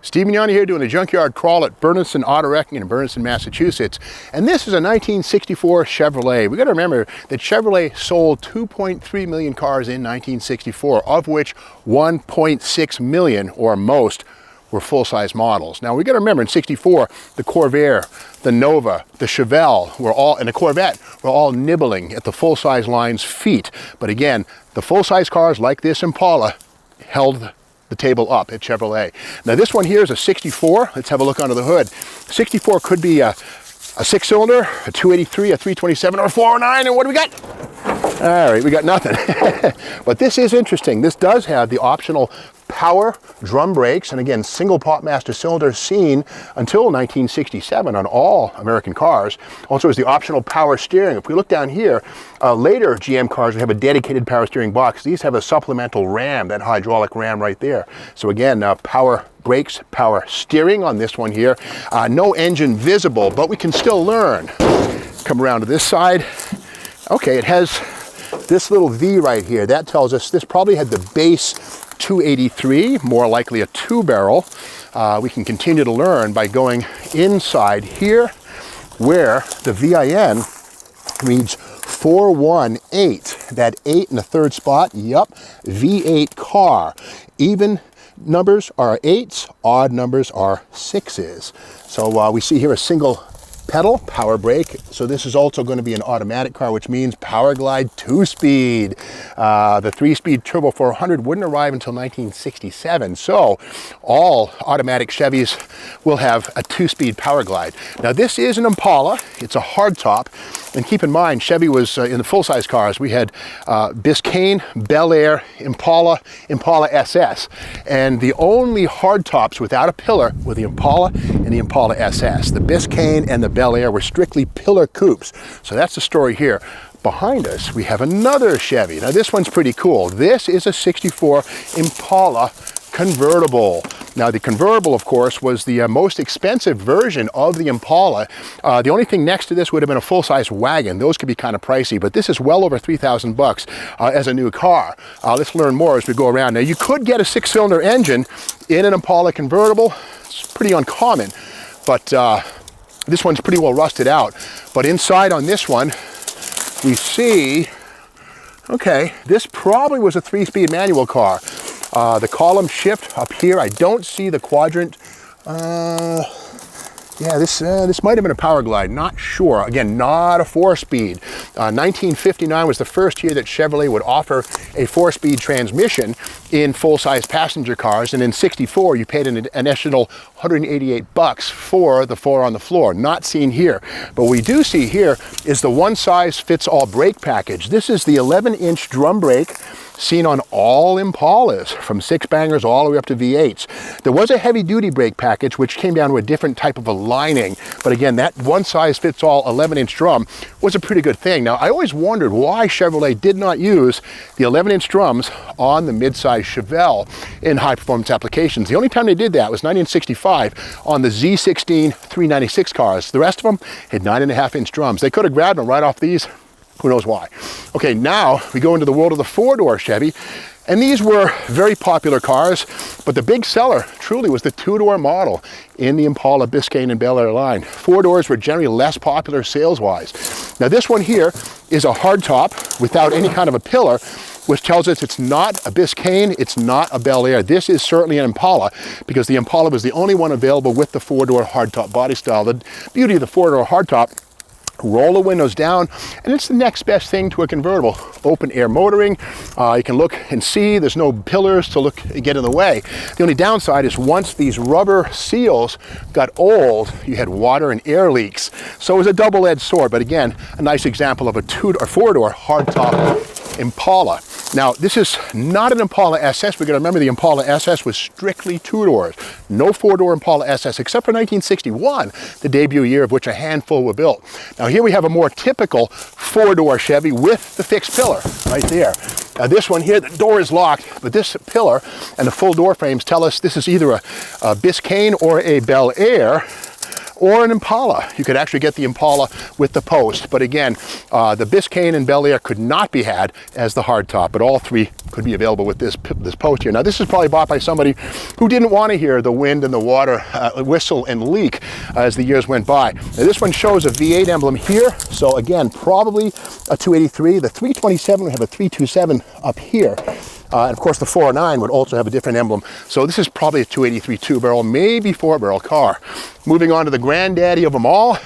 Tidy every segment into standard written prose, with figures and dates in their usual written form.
Steve Mignani here doing a junkyard crawl at Burniston Auto Wrecking in Burniston, Massachusetts. And this is a 1964 Chevrolet. We got to remember that Chevrolet sold 2.3 million cars in 1964, of which 1.6 million or most were full-size models. Now we got to remember in 64, the Corvair, the Nova, the Chevelle and the Corvette were all nibbling at the full-size line's feet. But again, the full-size cars like this Impala held the table up at Chevrolet. Now this one here is a 64. Let's have a look under the hood. 64 could be a six-cylinder, a 283, a 327, or a 409, and what do we got? All right, we got nothing. But this is interesting. This does have the optional power drum brakes, and again, single pot master cylinder seen until 1967 on all American cars. Also is the optional power steering. If we look down here, later GM cars will have a dedicated power steering box. These have a supplemental ram, that hydraulic ram right there. So again, power brakes, power steering on this one here. No engine visible, but we can still learn. Come around to this side. Okay, it has this little V right here. That tells us this probably had the base 283, more likely a two-barrel. We can continue to learn by going inside here where the VIN reads 418. That 8 in the third spot, yup, V8 car. Even numbers are 8s, odd numbers are 6s. So we see here a single pedal, power brake. So this is also going to be an automatic car, which means Power Glide 2-speed. The 3-speed Turbo 400 wouldn't arrive until 1967. So all automatic Chevys will have a 2-speed Power Glide. Now this is an Impala. It's a hardtop. And keep in mind, Chevy was in the full-size cars. We had Biscayne, Bel Air, Impala, Impala SS. And the only hardtops without a pillar were the Impala and the Impala SS. The Biscayne and the Bel Air were strictly pillar coupes. So that's the story here. Behind us, we have another Chevy. Now this one's pretty cool. This is a 64 Impala Convertible. Now the Convertible, of course, was the most expensive version of the Impala. The only thing next to this would have been a full-size Wagon. Those could be kind of pricey, but this is well over 3,000 bucks as a new car. Let's learn more as we go around. Now you could get a 6-cylinder engine in an Impala Convertible. It's pretty uncommon, but this one's pretty well rusted out. But inside on this one, we see, okay, this probably was a 3-speed manual car. The column shift up here, I don't see the quadrant. Yeah, this might have been a Power Glide, not sure. Again, not a 4-speed. 1959 was the first year that Chevrolet would offer a 4-speed transmission in full-size passenger cars, and in 64 you paid an additional 188 bucks for the 4 on the floor. Not seen here. But what we do see here is the one-size-fits-all brake package. This is the 11-inch drum brake seen on all Impalas, from 6-bangers all the way up to V8s. There was a heavy-duty brake package which came down to a different type of a lining, but again, that one-size-fits-all 11-inch drum was a pretty good thing. Now, I always wondered why Chevrolet did not use the 11-inch drums on the mid-size Chevelle in high-performance applications. The only time they did that was 1965 on the Z16 396 cars. The rest of them had 9.5-inch drums. They could have grabbed them right off these. Who knows why? Okay, now we go into the world of the 4-door Chevy, and these were very popular cars, but the big seller truly was the 2-door model in the Impala, Biscayne, and Bel Air line. 4 doors were generally less popular sales-wise. Now this one here is a hardtop without any kind of a pillar, which tells us it's not a Biscayne, it's not a Bel Air. This is certainly an Impala, because the Impala was the only one available with the 4-door hardtop body style. The beauty of the 4-door hardtop, roll the windows down, and it's the next best thing to a convertible. Open air motoring. You can look and see there's no pillars to get in the way. The only downside is once these rubber seals got old, you had water and air leaks. So it was a double-edged sword, but again, a nice example of a 2- or 4-door hardtop Impala. Now, this is not an Impala SS. We've got to remember the Impala SS was strictly 2 doors. No 4-door Impala SS, except for 1961, the debut year of which a handful were built. Now, here we have a more typical 4-door Chevy with the fixed pillar right there. Now, this one here, the door is locked, but this pillar and the full door frames tell us this is either a Biscayne or a Bel Air. or an Impala. You could actually get the Impala with the post, but again, the Biscayne and Bel Air could not be had as the hardtop, but all three could be available with this post here. Now this is probably bought by somebody who didn't want to hear the wind and the water whistle and leak as the years went by. Now this one shows a V8 emblem here, so again, probably a 283. The 327 would have a 327 up here. And of course the 409 would also have a different emblem. So this is probably a 283 two-barrel, maybe four-barrel car. Moving on to the granddaddy of them all,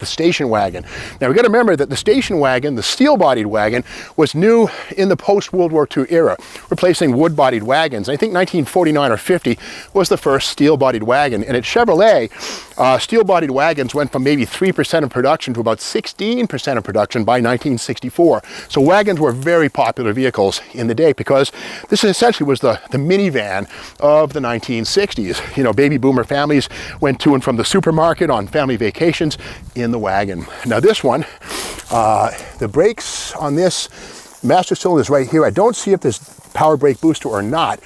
the station wagon. Now we got to remember that the station wagon, the steel-bodied wagon, was new in the post-World War II era, replacing wood-bodied wagons. I think 1949 or 50 was the first steel-bodied wagon. And at Chevrolet, steel-bodied wagons went from maybe 3% of production to about 16% of production by 1964. So wagons were very popular vehicles in the day because this essentially was the minivan of the 1960s. You know, baby boomer families went to and from the supermarket on family vacations in the wagon. Now this one, the brakes on this master cylinder is right here. I don't see if there's power brake booster or not.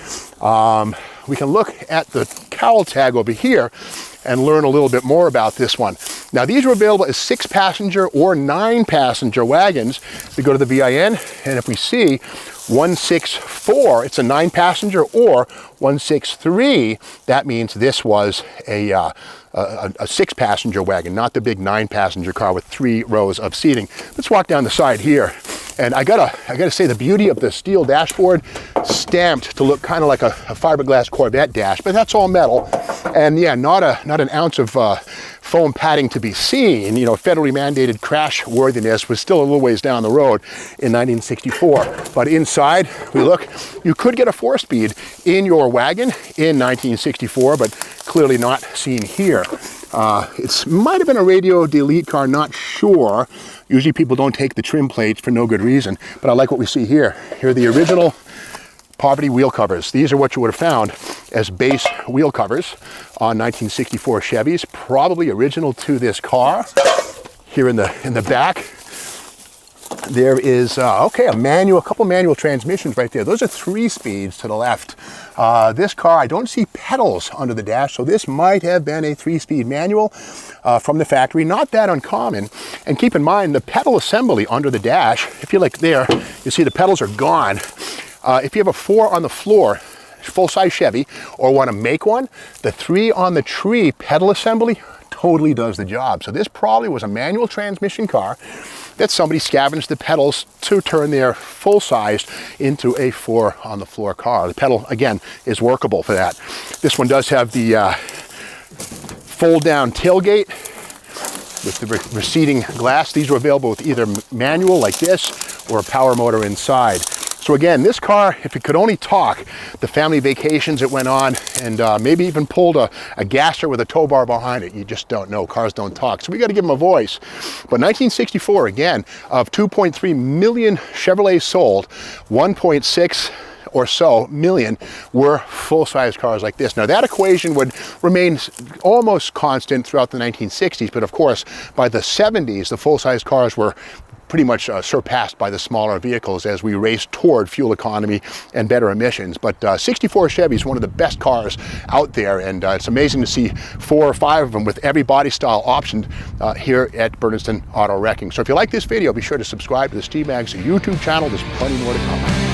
We can look at the cowl tag over here and learn a little bit more about this one. Now these are available as 6-passenger or 9-passenger wagons. We go to the VIN, and if we see 164, it's a 9-passenger, or 163, that means this was a 6-passenger wagon, not the big 9-passenger car with 3 rows of seating. Let's walk down the side here. And I gotta say, the beauty of the steel dashboard, stamped to look kind of like a fiberglass Corvette dash, but that's all metal. And yeah, not an ounce of foam padding to be seen. You know, federally mandated crash worthiness was still a little ways down the road in 1964. But inside, we look, you could get a 4-speed in your wagon in 1964, but clearly not seen here. It might have been a radio delete car, not sure. Usually people don't take the trim plates for no good reason, but I like what we see here. Here are the original poverty wheel covers. These are what you would have found as base wheel covers on 1964 Chevys, probably original to this car. Here in the back, there is a couple manual transmissions right there. Those are 3 speeds to the left. This car, I don't see pedals under the dash, so this might have been a 3-speed manual from the factory. Not that uncommon. And keep in mind, the pedal assembly under the dash, if you look there, you see the pedals are gone. If you have a 4 on the floor, full-size Chevy, or want to make one, the 3 on the tree pedal assembly totally does the job. So this probably was a manual transmission car that somebody scavenged the pedals to turn their full-sized into a 4 on the floor car. The pedal, again, is workable for that. This one does have the fold-down tailgate with the receding glass. These were available with either manual like this or a power motor inside. So again, this car, if it could only talk, the family vacations it went on, and maybe even pulled a gasser with a tow bar behind it. You just don't know. Cars don't talk. So we got to give them a voice. But 1964, again, of 2.3 million Chevrolets sold, 1.6 or so million were full-size cars like this. Now that equation would remain almost constant throughout the 1960s, but of course by the 70s, the full-size cars were pretty much surpassed by the smaller vehicles as we raced toward fuel economy and better emissions. But 64 Chevy is one of the best cars out there, and it's amazing to see 4 or 5 of them with every body style optioned here at Bernardston Auto Wrecking. So if you like this video, be sure to subscribe to the Steve Maggs YouTube channel. There's plenty more to come.